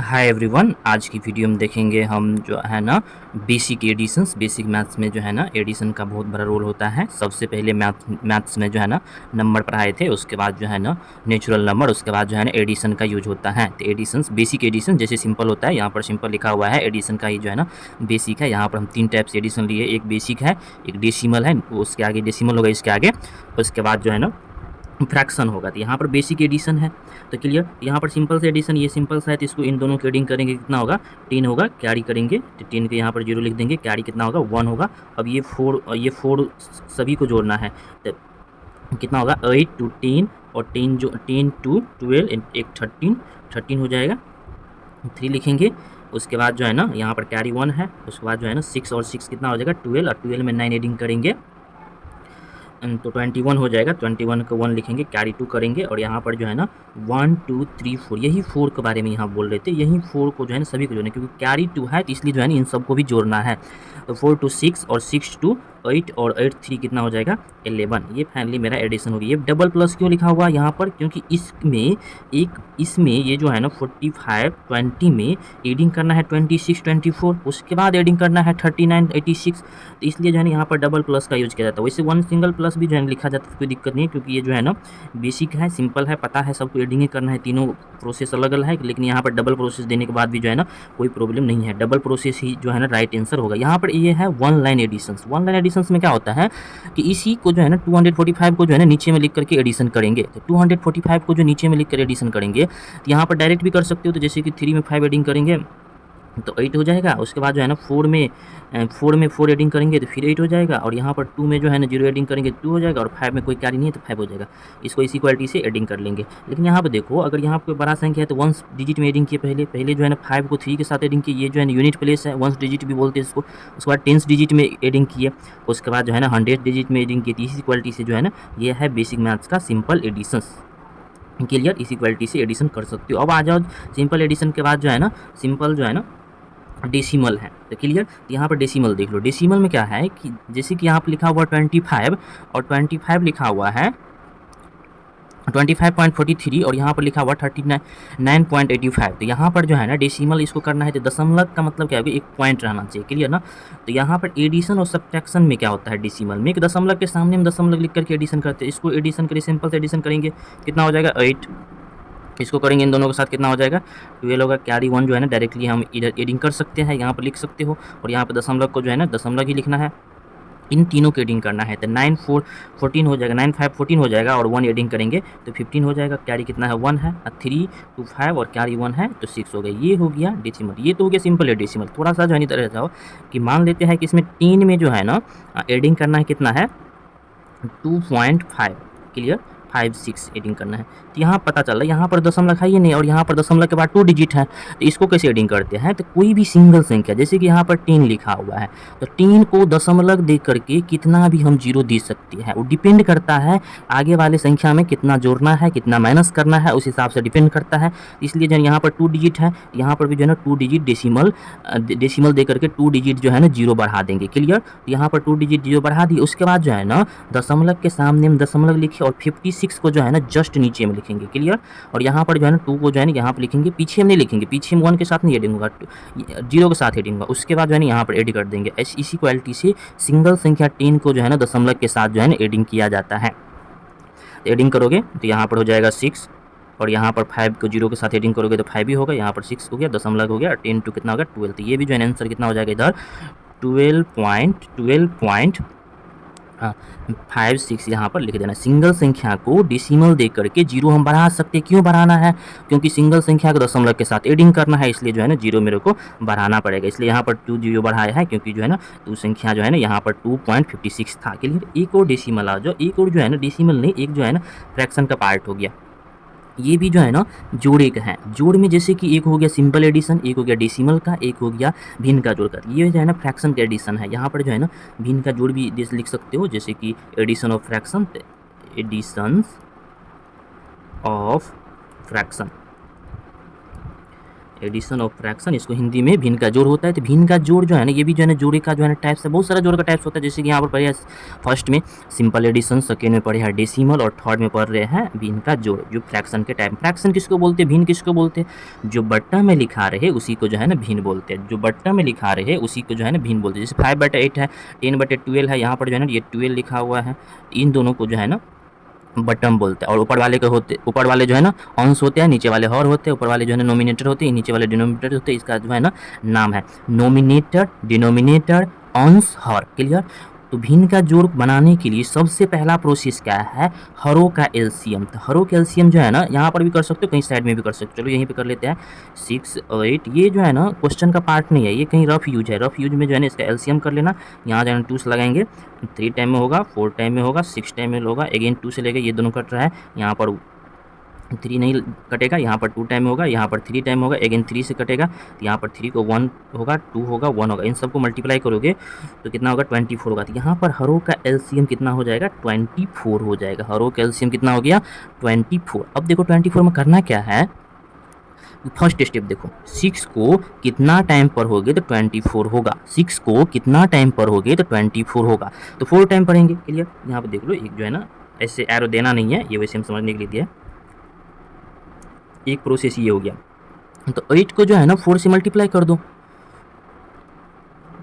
Hi everyone, आज की video में देखेंगे हम जो है ना बेसिक एडिशंस। बेसिक मैथ्स में जो है ना एडिशन का बहुत बड़ा रोल होता है। सबसे पहले मैथ्स में जो है ना नंबर पढ़ाए थे, उसके बाद जो है ना नेचुरल नंबर, उसके बाद जो है ना एडिशन का यूज होता है। तो एडिशंस, बेसिक एडिशन जैसे सिंपल होता है, यहाँ पर सिंपल लिखा हुआ है, एडिशन का ही जो है ना बेसिक है। यहाँ पर हम 3 टाइप से एडिशन लिए, एक बेसिक है, एक डेसिमल है, उसके आगे डेसिमल होगा, इसके आगे उसके बाद जो है ना फ्रैक्शन होगा। तो यहाँ पर बेसिक एडिशन है, तो क्लियर। यहाँ पर सिंपल से एडिशन, ये सिंपल सा है, तो इसको इन दोनों की एडिंग करेंगे कितना होगा, 10 होगा। कैरी करेंगे तो 10 के यहाँ पर 0 लिख देंगे, कैरी कितना होगा 1 होगा। अब ये 4 सभी को जोड़ना है, तो कितना होगा 8 to 10 और 10 to 12 एक 13 हो जाएगा, 3 लिखेंगे। उसके बाद जो है ना यहाँ पर कैरी 1 है, उसके बाद जो है ना 6 और 6 कितना हो जाएगा 12, और 12 में 9 एडिंग करेंगे तो 21 हो जाएगा। 21 को 1 लिखेंगे, कैरी 2 करेंगे, और यहाँ पर जो है ना 1 2 3 4, यही 4 के बारे में यहाँ बोल रहे थे, यही 4 को जो है ना सभी को जोड़ना है, क्योंकि कैरी 2 है तो इसलिए जो है ना इन सबको भी जोड़ना है। तो 4 to 6 और 6 to 8 और 8 3 कितना हो जाएगा 11। ये फाइनली मेरा एडिशन हो गया। ये डबल प्लस क्यों लिखा हुआ यहाँ पर, क्योंकि इसमें ये जो है ना 45 20 में एडिंग करना है 26 24, उसके बाद एडिंग करना है 39 86, तो इसलिए जो है ना यहाँ पर डबल प्लस का यूज किया जाता है। वैसे वन सिंगल प्लस भी जो है लिखा जाता है, कोई दिक्कत नहीं है, क्योंकि ये जो है ना बेसिक है, सिंपल है, पता है सबको एडिंग करना है, तीनों प्रोसेस अलग अलग है, लेकिन यहाँ पर डबल प्रोसेस देने के बाद भी जो है ना कोई प्रॉब्लम नहीं है, डबल प्रोसेस ही जो है ना राइट आंसर होगा। यहाँ पर ये है one line additions. One line additions में क्या होता है कि इसी को जो है ना 245 को जो है ना नीचे में लिख करके एडिशन करेंगे, तो 245 को जो नीचे में लिख कर एडिशन करेंगे, तो यहाँ पर डायरेक्ट भी कर सकते हो, तो जैसे कि 3 में 5 एडिंग करेंगे तो 8 हो जाएगा। उसके बाद जो है ना 4 एडिंग करेंगे तो फिर 8 हो जाएगा, और यहाँ पर 2 में जो है ना 0 एडिंग करेंगे 2 हो जाएगा, और 5 में कोई कैरी नहीं है तो 5 हो जाएगा। इसको इसी क्वालिटी से एडिंग कर लेंगे। लेकिन यहाँ पर देखो, अगर यहाँ पर कोई बड़ा संख्या है तो 1 डिजिट में एडिंग किए, पहले जो है ना 5 को 3 के साथ एडिंग किए, ये जो है ना यूनिट प्लेस है, 1 डिजिट भी बोलते हैं इसको। उसके बाद 10 डिजिट में एडिंग किए, उसके बाद जो है ना 100 डिजिट में एडिंग किए। इसी क्वालिटी से जो है ना ये है बेसिक मैथ्स का सिंपल एडिशंस। क्लियर, इसी क्वालिटी से एडिशन कर सकते हो। अब आ जाओ सिंपल एडिशन के बाद जो है ना सिंपल जो है ना डेसिमल है, तो क्लियर। यहाँ पर डेसिमल देख लो। डेसिमल में क्या है कि जैसे कि यहाँ पर लिखा हुआ 25 और 25 लिखा हुआ है 25.43, और यहाँ पर लिखा हुआ 39.85। तो यहाँ पर जो है ना डेसिमल इसको करना है, तो दशमलव का मतलब क्या होगा, एक पॉइंट रहना चाहिए, क्लियर ना। तो यहाँ पर एडिशन और सब्ट्रैक्शन में क्या होता है, डेसिमल में एक दशमलव के सामने हम दशमलव लिख करके एडिशन करते हैं। इसको एडिशन करिए, सिंपल से एडिशन करेंगे, कितना हो जाएगा 8। इसको करेंगे इन दोनों के साथ, कितना हो जाएगा 12 होगा। कैरी 1 जो है ना डायरेक्टली हम इधर एडिंग कर सकते हैं, यहाँ पर लिख सकते हो, और यहाँ पर दशमलव को जो है ना दशमलव ही लिखना है। इन तीनों को एडिंग करना है, तो 9 4 14 हो जाएगा, 9 5 14 हो जाएगा, और 1 एडिंग करेंगे तो 15 हो जाएगा। कैरी कितना है 1 है, 3 2 5 और कैरी 1 है तो 6 हो गया। ये हो गया डेसिमल। ये तो हो गया सिंपल डेसिमल। थोड़ा सा जो है तरह जाओ कि मान लेते हैं कि इसमें 3 में जो है ना एडिंग करना है, कितना है 2.5, क्लियर, 5 6 एडिंग करना है। तो यहाँ पता चल रहा है, यहाँ पर दशमलव है ही नहीं, और यहाँ पर दशमलव के बाद 2 डिजिट है, तो इसको कैसे एडिंग करते हैं। तो कोई भी सिंगल संख्या, जैसे कि यहाँ पर 10 लिखा हुआ है, तो 10 को दशमलव दे करके कितना भी हम 0 दे सकते हैं। वो डिपेंड करता है आगे वाले संख्या में कितना जोड़ना है, कितना माइनस करना है, उस हिसाब से डिपेंड करता है। इसलिए जो यहाँ पर 2 डिजिट है, यहाँ पर भी जो है ना 2 डिजिट डेसिमल दे करके 2 डिजिट जो है ना 0 बढ़ा देंगे, क्लियर। यहाँ पर 2 डिजिट 0 बढ़ा दिए, उसके बाद जो है ना दशमलव के सामने हम दशमलव लिखे, और 56 को जो है ना जस्ट नीचे में लिखेंगे, क्लियर। और यहाँ पर जो है ना 2 को जो है ना यहाँ पर लिखेंगे, पीछे में नहीं लिखेंगे, पीछे में 1 के साथ नहीं एडिंग होगा, 0 के साथ एडिंग होगा। उसके बाद जो है ना यहाँ पर एड कर देंगे। इसी क्वालिटी से सिंगल संख्या 10 को जो है ना दशमलव के साथ जो है ना एडिंग किया जाता है। एडिंग करोगे तो यहाँ पर हो जाएगा 6, और यहाँ पर 5 को 0 के साथ एडिंग करोगे तो 5 ही होगा, यहाँ पर 6 हो गया, दशमलव हो गया, 10 टू कितना होगा 12। तो ये भी जो है आंसर कितना हो जाएगा इधर 12.56 यहाँ पर लिख देना। सिंगल संख्या को डेसिमल दे करके 0 हम बढ़ा सकते हैं। क्यों बढ़ाना है, क्योंकि सिंगल संख्या को दशमलव के साथ एडिंग करना है, इसलिए जो है ना 0 मेरे को बढ़ाना पड़ेगा। इसलिए यहाँ पर 2 0 बढ़ाया है, क्योंकि जो है ना 2 संख्या जो है ना यहाँ पर 2.56 था, क्लियर। एक और डेसिमल आ जाओ, एक और जो है ना डेसिमल नहीं, एक जो है ना फ्रैक्शन का पार्ट हो गया। ये भी जो है ना जोड़े का है। जोड़ में जैसे कि एक हो गया सिंपल एडिशन, एक हो गया डेसिमल का, एक हो गया भिन्न का जोड़ का। ये जो है ना फ्रैक्शन का एडिशन है। यहाँ पर जो है ना भिन्न का जोड़ भी जैसे लिख सकते हो, जैसे कि addition of fraction, additions of fraction. Addition of fraction, इसको हिंदी में भिन्न का जोड़ होता है। तो भिन्न का जोड़ जो है ना, ये भी जो है ना जोड़े का जो है ना टाइप्स है, बहुत सारा जोड़ का टाइप्स होता है। जैसे कि यहाँ पर पढ़े हैं फर्स्ट में सिंपल एडिशन, सेकेंड में पढ़े हैं डेसिमल और थर्ड में पढ़ रहे हैं भिन्न का जोड़, जो फ्रैक्शन के टाइप। फ्रैक्शन किसको बोलते हैं, भिन्न किसको बोलते हैं, जो बट्टा में लिखा रहे उसी को जो है ना भिन्न बोलते हैं। जो बट्टा में लिखा रहे उसी को जो है ना भिन्न बोलते हैं। जैसे 5/8 है, 10/12 है, यहाँ पर जो है ना ये 12 लिखा हुआ है, इन दोनों को जो है ना बटम बोलते हैं। और ऊपर वाले के होते, ऊपर वाले जो है ना अंश होते हैं, नीचे वाले हर होते हैं। ऊपर वाले जो है ना नोमिनेटर होते हैं, नीचे वाले डिनोमिनेटर होते हैं। इसका जो है ना नाम है नोमिनेटर, डिनोमिनेटर, अंश, हर। क्लियर। तो भिन्न का जोड़ बनाने के लिए सबसे पहला प्रोसेस क्या है, हरों का एलसीएम। तो हरों का एलसीएम जो है ना यहाँ पर भी कर सकते हो, कहीं साइड में भी कर सकते हो। चलो यहीं पे कर लेते हैं 6, 8। ये जो है ना क्वेश्चन का पार्ट नहीं है, ये कहीं रफ यूज है। रफ यूज में जो है ना इसका एलसीएम कर लेना। यहाँ जो है 2 से लगाएंगे, 3 टाइम में होगा, 4 टाइम में होगा, 6 टाइम में होगा। अगेन 2 से लेकर ये दोनों कट रहा है, यहाँ पर 3 नहीं कटेगा, यहाँ पर 2 टाइम में होगा, यहाँ पर 3 टाइम होगा। अगेन 3 से कटेगा, तो यहाँ पर 3 को 1 होगा, 2 होगा, 1 होगा। इन सबको मल्टीप्लाई करोगे तो कितना होगा, 24 होगा। तो यहाँ पर हरों का एलसीएम कितना हो जाएगा, 24 हो जाएगा। हरों का एलसीएम कितना हो गया, 24। अब देखो 24 में करना क्या है, फर्स्ट स्टेप देखो, 6 को कितना टाइम पर होगे तो 24 होगा। 6 को कितना टाइम पर होगे तो 24 होगा, तो 4 टाइम पढ़ेंगे। क्लियर। यहाँ पर देख लो, एक जो है ना ऐसे एरो देना नहीं है, ये वैसे हम समझने के लिए दिया है। एक प्रोसेस ये हो गया। तो 8 को जो है ना 4 से मल्टीप्लाई कर दो,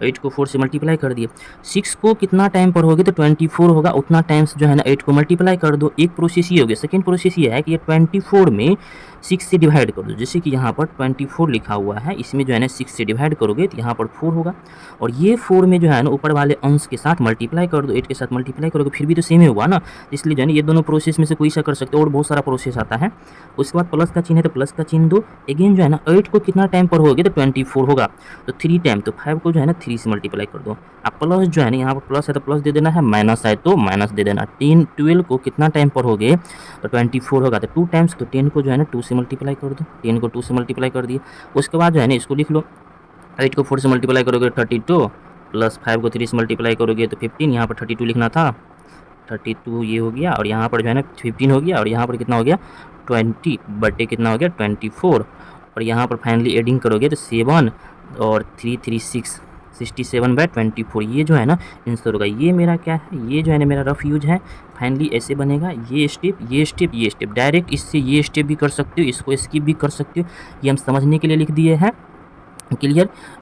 8 को 4 से मल्टीप्लाई कर दिए। 6 को कितना टाइम पर होगे तो 24 होगा, उतना टाइम्स जो है ना 8 को मल्टीप्लाई कर दो। एक प्रोसेस ये हो गया। सेकेंड प्रोसेस ये है कि ये 24 में 6 से डिवाइड कर दो। जैसे कि यहाँ पर 24 लिखा हुआ है, इसमें जो है ना 6 से डिवाइड करोगे तो यहाँ पर 4 होगा। और ये 4 में जो है ना ऊपर वाले अंश के साथ मल्टीप्लाई कर दो, 8 के साथ मल्टीप्लाई करोगे, फिर भी तो सेम ही होगा ना। इसलिए जो है ना ये दोनों प्रोसेस में से कोई सा कर सकते हो, और बहुत सारा प्रोसेस आता है। उसके बाद प्लस का चिन्ह है तो प्लस का चिन्ह दो। अगेन जो है ना 8 को कितना टाइम पर होगे तो 24 होगा, तो 3 टाइम, तो 5 को जो है ना 3 से मल्टीप्लाई कर दो। अब प्लस जो है ना यहाँ पर प्लस है तो प्लस दे देना है, माइनस है तो माइनस दे देना। 12 को कितना टाइम पर होगे तो 24 होगा, तो 2 टाइम्स, तो 10 को जो है ना 2 से मल्टीप्लाई कर दो। 10 को 2 से मल्टीप्लाई कर दिए। उसके बाद जो है ना इसको लिख लो, 8 को 4 से मल्टीप्लाई करोगे 32, प्लस 5 को 3 से मल्टीप्लाई करोगे तो 15। यहाँ पर 32 लिखना था, 32 ये हो गया, और यहाँ पर जो है ना 15 हो गया, और यहाँ पर कितना हो गया 20 बटे कितना हो गया 24। और यहाँ पर फाइनली एडिंग करोगे तो 7 और 3 3 6, 67/24। ये जो है ना आंसर होगा। ये मेरा क्या है, ये जो है ना मेरा रफ यूज है। फाइनली ऐसे बनेगा, ये स्टेप, ये स्टेप, ये स्टेप। डायरेक्ट इससे ये स्टेप भी कर सकते हो, इसको स्किप भी कर सकते हो, ये हम समझने के लिए लिख दिए हैं। क्लियर।